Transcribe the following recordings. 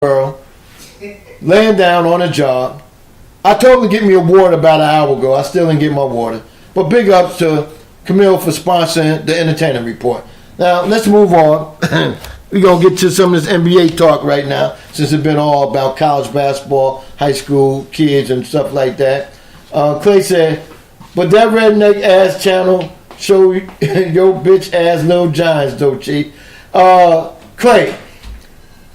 girl laying down on a job. I told her to get me a water about an hour ago. I still didn't get my water. But big ups to Camille for sponsoring the entertainment report. Now, let's move on. We're going to get to some of this NBA talk right now, since it's been all about college basketball, high school kids, and stuff like that. Clay said, but that redneck ass channel show your bitch ass little giants, though, Chief. Clay,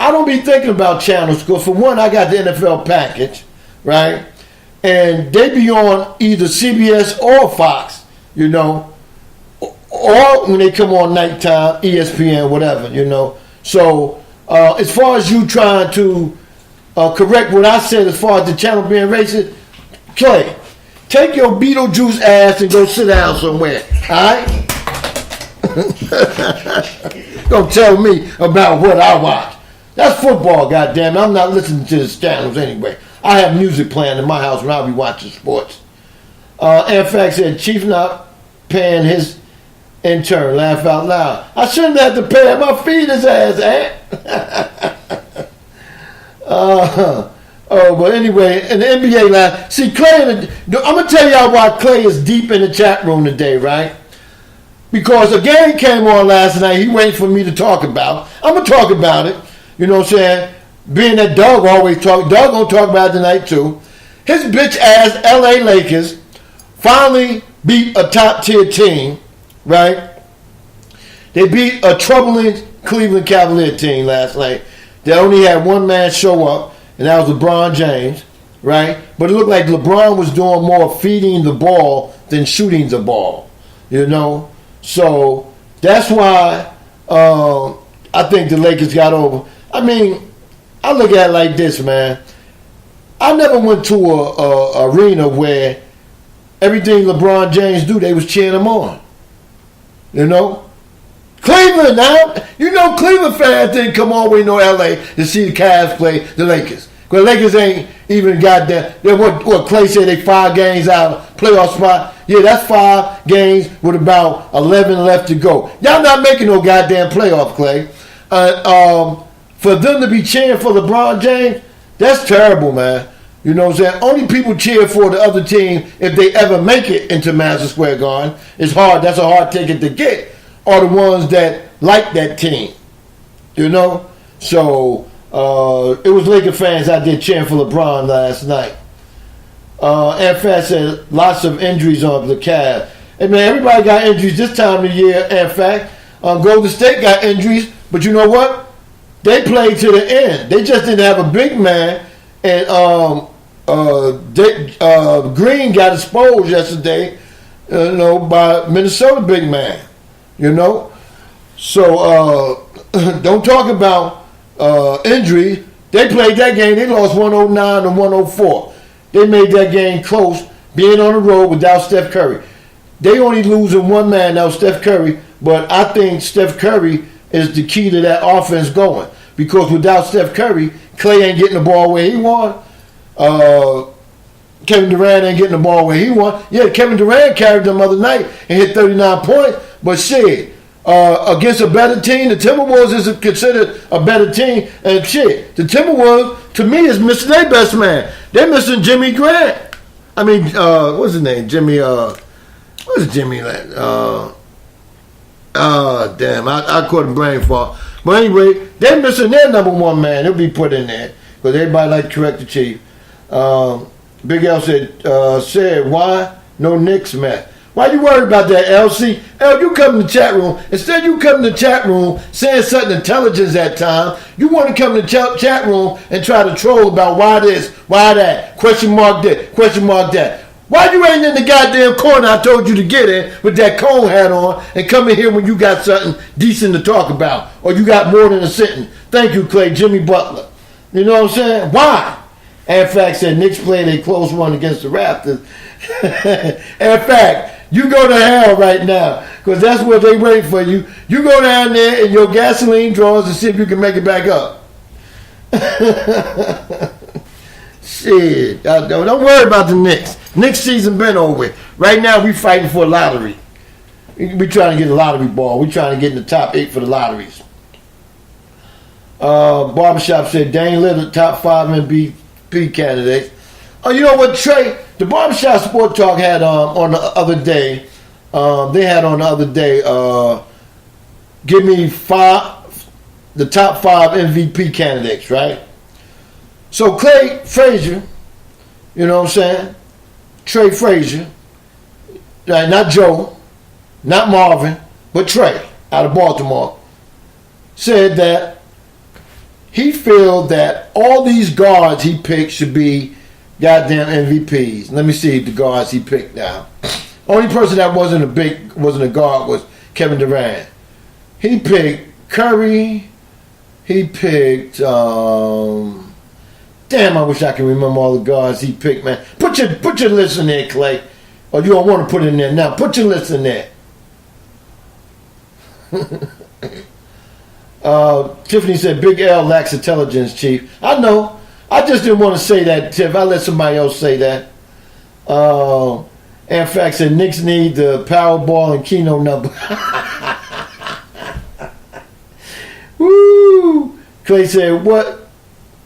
I don't be thinking about channels, because for one, I got the NFL package, right? And they be on either CBS or Fox, you know, or when they come on nighttime, ESPN, whatever, you know. So as far as you trying to correct what I said as far as the channel being racist, Clay, take your Beetlejuice ass and go sit down somewhere, all right? Don't tell me about what I watch. That's football, goddammit. I'm not listening to the channels anyway. I have music playing in my house when I be watching sports. In fact, said Chief not paying his intern. Laugh out loud. I shouldn't have to pay him. I feed his ass, but anyway, in the NBA line, see Clay. I'm gonna tell y'all why Clay is deep in the chat room today, right? Because a game came on last night. He waiting for me to talk about. I'm gonna talk about it. You know what I'm saying? Being that Doug always talk, Doug gonna talk about it tonight too. His bitch ass LA Lakers finally beat a top tier team, right? They beat a troubling Cleveland Cavalier team last night. They only had one man show up, and that was LeBron James, right? But it looked like LeBron was doing more feeding the ball than shooting the ball, you know? So that's why I think the Lakers got over. I mean, I look at it like this, man. I never went to a arena where everything LeBron James do, they was cheering him on. You know? Cleveland now, you know Cleveland fans didn't come all the way to L.A. to see the Cavs play the Lakers. Because the Lakers ain't even got that. What Clay said, they 5 games out of playoff spot. Yeah, that's 5 games with about 11 left to go. Y'all not making no goddamn playoff, Clay. For them to be cheering for LeBron James, that's terrible, man. You know what I'm saying? Only people cheer for the other team if they ever make it into Madison Square Garden. It's hard. That's a hard ticket to get. Are the ones that like that team. You know? So, it was Laker fans out there cheering for LeBron last night. Fast said lots of injuries on the Cavs. Hey, man, everybody got injuries this time of year. In fact, Golden State got injuries. But you know what? They played to the end. They just didn't have a big man. And Green got exposed yesterday, you know, by Minnesota big man. You know? So, don't talk about injury. They played that game. They lost 109 to 104. They made that game close, being on the road without Steph Curry. They only losing one man, that was Steph Curry. But I think Steph Curry is the key to that offense going. Because without Steph Curry, Clay ain't getting the ball where he want. Kevin Durant ain't getting the ball where he want. Yeah, Kevin Durant carried them other night and hit 39 points. But shit, against a better team, the Timberwolves is considered a better team. And shit, the Timberwolves, to me, is missing their best man. They're missing Jimmy Grant. I mean, what's his name? Jimmy, what's Jimmy? Damn, I caught a brain fart. But anyway, they're missing their number one man. He'll be put in there because everybody like to correct the chief. Big L said, why no Knicks match? Why you worried about that, LC? L, you come in the chat room. Instead you come in the chat room saying something intelligent at time, you want to come in the chat room and try to troll about why this, why that, question mark this, question mark that. Why you ain't in the goddamn corner I told you to get in with that cone hat on and come in here when you got something decent to talk about or you got more than a sentence? Thank you, Clay, Jimmy Butler. You know what I'm saying? Why? In fact, said Knicks played a close one against the Raptors. In fact, you go to hell right now because that's what they wait for you. You go down there in your gasoline drawers and see if you can make it back up. Shit. Don't worry about the Knicks. Knicks season been over. Right now we fighting for a lottery. We trying to get a lottery ball. We trying to get in the top 8 for the lotteries. Barbershop said Dane Lillard, top 5 MVP candidates. You know what, Trey? The Barbershop Sport Talk had on the other day. They had on the other day. Give me the top 5 MVP candidates, right? So Clay Frazier, you know what I'm saying? Trey Frazier, not Joe, not Marvin, but Trey out of Baltimore, said that he feels that all these guards he picked should be goddamn MVPs. Let me see the guards he picked now. Only person that wasn't a guard was Kevin Durant. He picked Curry. He picked damn, I wish I could remember all the guards he picked, man. Put your list in there, Clay. Or you don't want to put it in there now. Put your list in there. Tiffany said, Big L lacks intelligence, Chief. I know. I just didn't want to say that, Tiff. I let somebody else say that. In fact, said Knicks need the Powerball and Keno number. Woo! Clay said, what?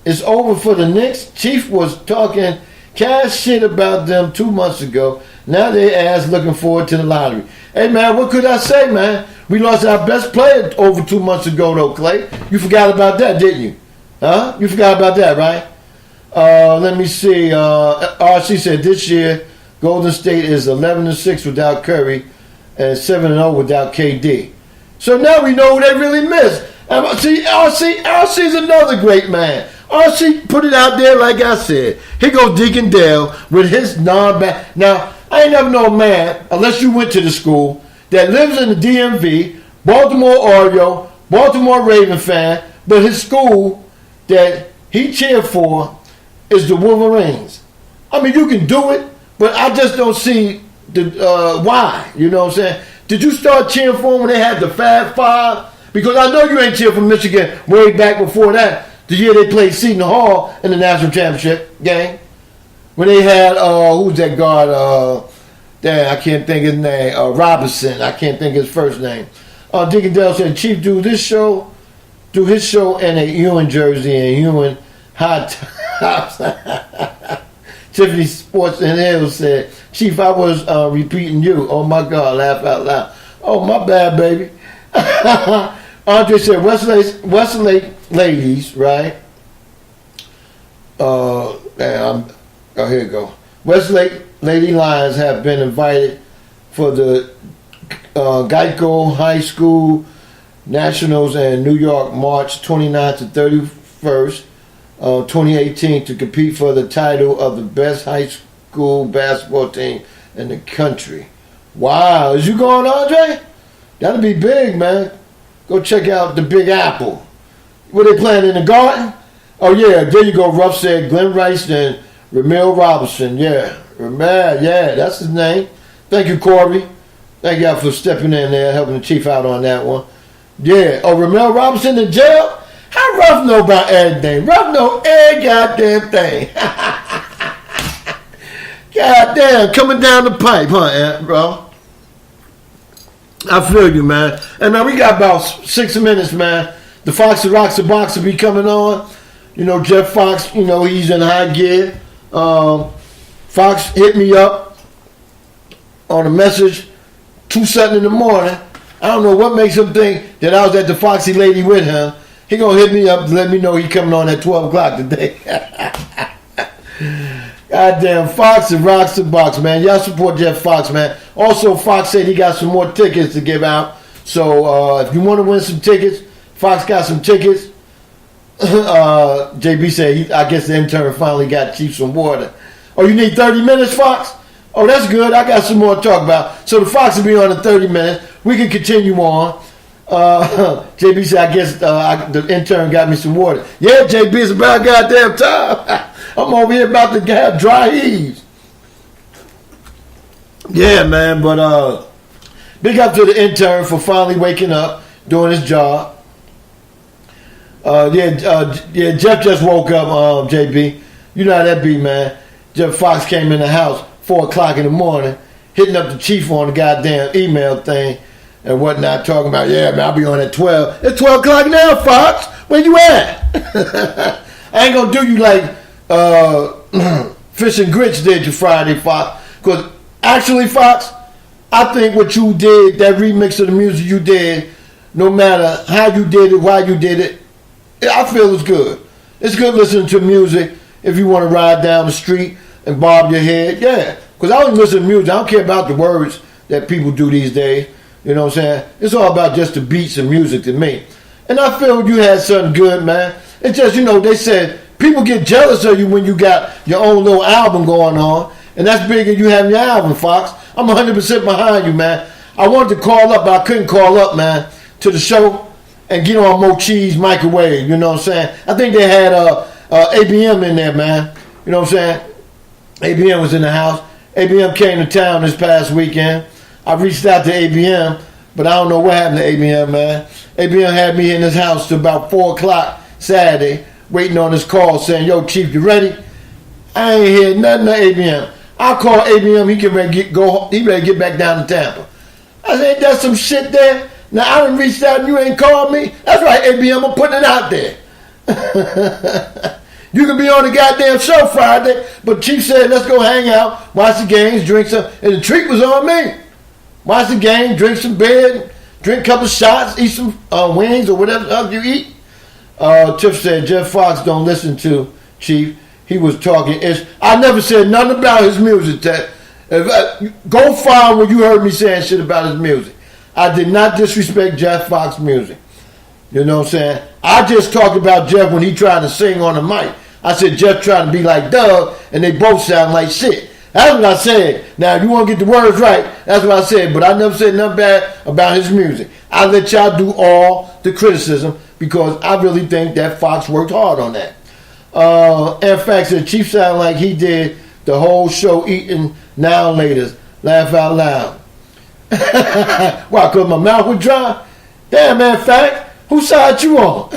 It's over for the Knicks? Chief was talking cash shit about them 2 months ago. Now they ass looking forward to the lottery. Hey, man, what could I say, man? We lost our best player over 2 months ago, though, Clay. You forgot about that, didn't you? Huh? You forgot about that, right? Let me see. RC said this year Golden State is 11-6 without Curry and 7-0 without KD. So now we know who they really missed. See, RC's another great man. RC put it out there like I said. Here goes Deacon Dale with his non-back. Now, I ain't never known a man, unless you went to the school, that lives in the DMV, Baltimore Oriole, Baltimore Raven fan, but his school that he cheered for is the Wolverines. I mean, you can do it, but I just don't see the why. You know what I'm saying? Did you start cheering for them when they had the Fab Five? Because I know you ain't cheered for Michigan way back before that. The year they played Seton Hall in the national championship game. When they had, who's that guard? Damn, I can't think his name. Robinson. I can't think his first name. Deacon Dale said, Chief, do his show in a Ewan jersey and Ewan hot tops. Tiffany Sports and Hill said, Chief, I was repeating you. Oh, my God, laugh out loud. Oh, my bad, baby. Andre said, Westlake ladies, right? Here you go. Westlake Lady Lions have been invited for the Geico High School Nationals in New York, March 29th to 31st, 2018, to compete for the title of the best high school basketball team in the country. Wow, is you going, Andre? That'll be big, man. Go check out the Big Apple. What they playing in the Garden? Oh, yeah, there you go. Ruff said Glenn Rice and Ramil Robinson. Yeah, yeah, that's his name. Thank you, Corby. Thank y'all for stepping in there, helping the Chief out on that one. Yeah. Oh, Ramil Robinson in jail? How Ruff know about everything? Ruff know every goddamn thing. Goddamn, coming down the pipe, huh, bro? I feel you, man. And, man, we got about 6 minutes, man. The Fox that Rocks the Box will be coming on. You know, Jeff Fox, you know, he's in high gear. Fox hit me up on a message 2:00 in the morning. I don't know what makes him think that I was at the Foxy Lady with him. He gonna hit me up to let me know he coming on at 12 o'clock today. Goddamn, Fox and Rocks the Box, man. Y'all support Jeff Fox, man. Also, Fox said he got some more tickets to give out. So if you want to win some tickets, Fox got some tickets. JB said, I guess the intern finally got Chief some water. Oh, you need 30 minutes, Fox? Oh, that's good. I got some more to talk about. So the Fox will be on in 30 minutes. We can continue on. JB said, I guess the intern got me some water. Yeah, JB, it's about goddamn time. I'm over here about to have dry heaves. Yeah, man, but big up to the intern for finally waking up, doing his job. Jeff just woke up, JB. You know how that be, man. Jeff Fox came in the house 4 o'clock in the morning, hitting up the Chief on the goddamn email thing. and whatnot, talking about, yeah, man, I'll be on at 12. It's 12 o'clock now, Fox. Where you at? I ain't gonna do you like Fish and Grits did you Friday, Fox. Because actually, Fox, I think what you did, that remix of the music you did, no matter how you did it, why you did it, I feel it's good. It's good listening to music if you want to ride down the street and bob your head. Yeah, because I don't listen to music. I don't care about the words that people do these days. You know what I'm saying? It's all about just the beats and music to me. And I feel you had something good, man. It's just, they said people get jealous of you when you got your own little album going on. And that's bigger than you having your album, Fox. I'm 100% behind you, man. I wanted to call up, but I couldn't call up, man, to the show and get on Mo Cheese microwave. You know what I'm saying? I think they had ABM in there, man. You know what I'm saying? ABM was in the house. ABM came to town this past weekend. I reached out to ABM, but I don't know what happened to ABM, man. ABM had me in his house till about 4 o'clock Saturday, waiting on his call, saying, yo, Chief, you ready? I ain't hear nothing to ABM. I call ABM, he can ready to get back down to Tampa. I said, ain't that some shit there? Now, I done reached out and you ain't called me? That's right, ABM, I'm putting it out there. You can be on the goddamn show Friday, but Chief said, let's go hang out, watch the games, drink some, and the treat was on me. Watch the game, drink some beer, drink a couple shots, eat some wings or whatever else you eat. Tiff said, Jeff Fox don't listen to Chief. He was talking. I never said nothing about his music. Go find where you heard me saying shit about his music. I did not disrespect Jeff Fox's music. You know what I'm saying? I just talked about Jeff when he tried to sing on the mic. I said Jeff trying to be like Doug, and they both sound like shit. That's what I said. Now, if you want to get the words right, that's what I said. But I never said nothing bad about his music. I let y'all do all the criticism because I really think that Fox worked hard on that. In fact, the Chief sounded like he did the whole show eating now and later. Laugh out loud. Why, because my mouth was dry? Damn, man, Fact, whose side you on?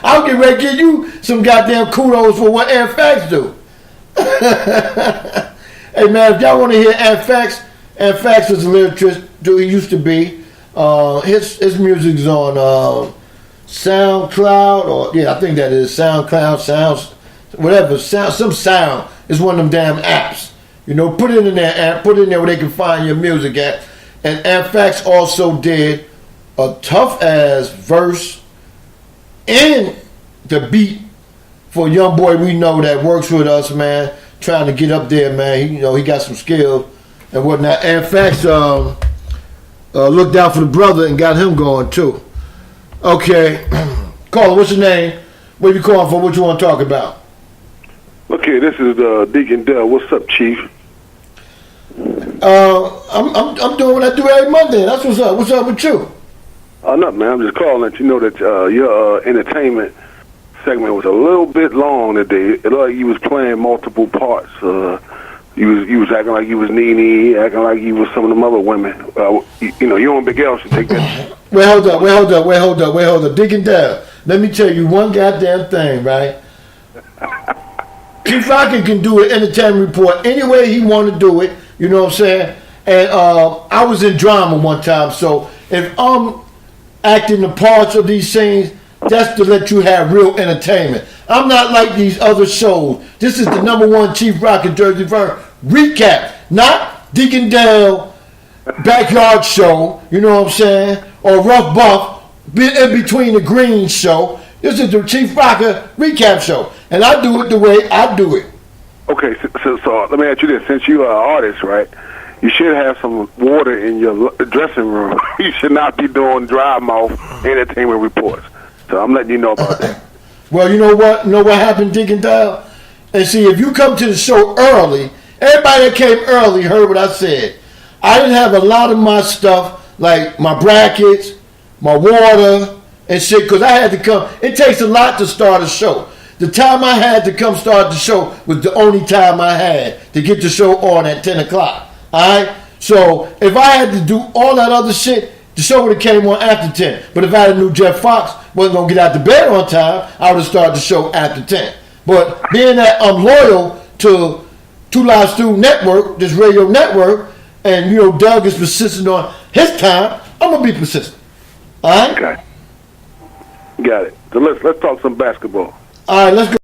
I'll get ready to give you some goddamn kudos for what Air Facts do. Hey, man, if y'all want to hear Air Facts is a lyricist, he used to be. His music's on SoundCloud, I think that is SoundCloud, whatever, some sound. It's one of them damn apps. Put it in there, put it in there where they can find your music at. And Air Facts also did a tough ass verse and the beat for a young boy we know that works with us, man, trying to get up there, man. He got some skills and whatnot. And Facts looked out for the brother and got him going too. Okay, caller, what's your name? What you calling for? What you want to talk about? Okay, this is Deacon Dell. What's up, Chief? I'm doing what I do every Monday. That's what's up. What's up with you? Nothing, man. I'm just calling to let you know that your entertainment segment was a little bit long today. It looked like you was playing multiple parts. You was acting like you was Nene, acting like you was some of them other women. You and Big L should take that. Wait, hold up. Digging down. Let me tell you one goddamn thing, right? Chief Rocket can do an entertainment report any way he want to do it. You know what I'm saying? And I was in drama one time, so if I'm acting the parts of these scenes, that's to let you have real entertainment. I'm not like these other shows. This is the #1 Chief Rock and JERSEYVERN recap, not Deacon Dale Backyard Show, you know what I'm saying? Or Rough Buff, in between the Green Show. This is the Chief Rocker recap show. And I do it the way I do it. Okay, so let me ask you this. Since you are an artist, right, you should have some water in your dressing room. You should not be doing dry mouth entertainment reports. So I'm letting you know about that. Well, you know what? Happened, Deacon Dale? And see, if you come to the show early, everybody that came early heard what I said. I didn't have a lot of my stuff, like my brackets, my water, and shit, because I had to come. It takes a lot to start a show. The time I had to come start the show was the only time I had to get the show on at 10 o'clock. All right? So if I had to do all that other shit, the show would have came on after 10. But if I had knew Jeff Fox wasn't going to get out to bed on time, I would have started the show after 10. But being that I'm loyal to Two Live Stew Network, this radio network, and you know Doug is persistent on his time, I'm gonna be persistent. All right. Okay. Got it. So let's talk some basketball. All right. Let's go.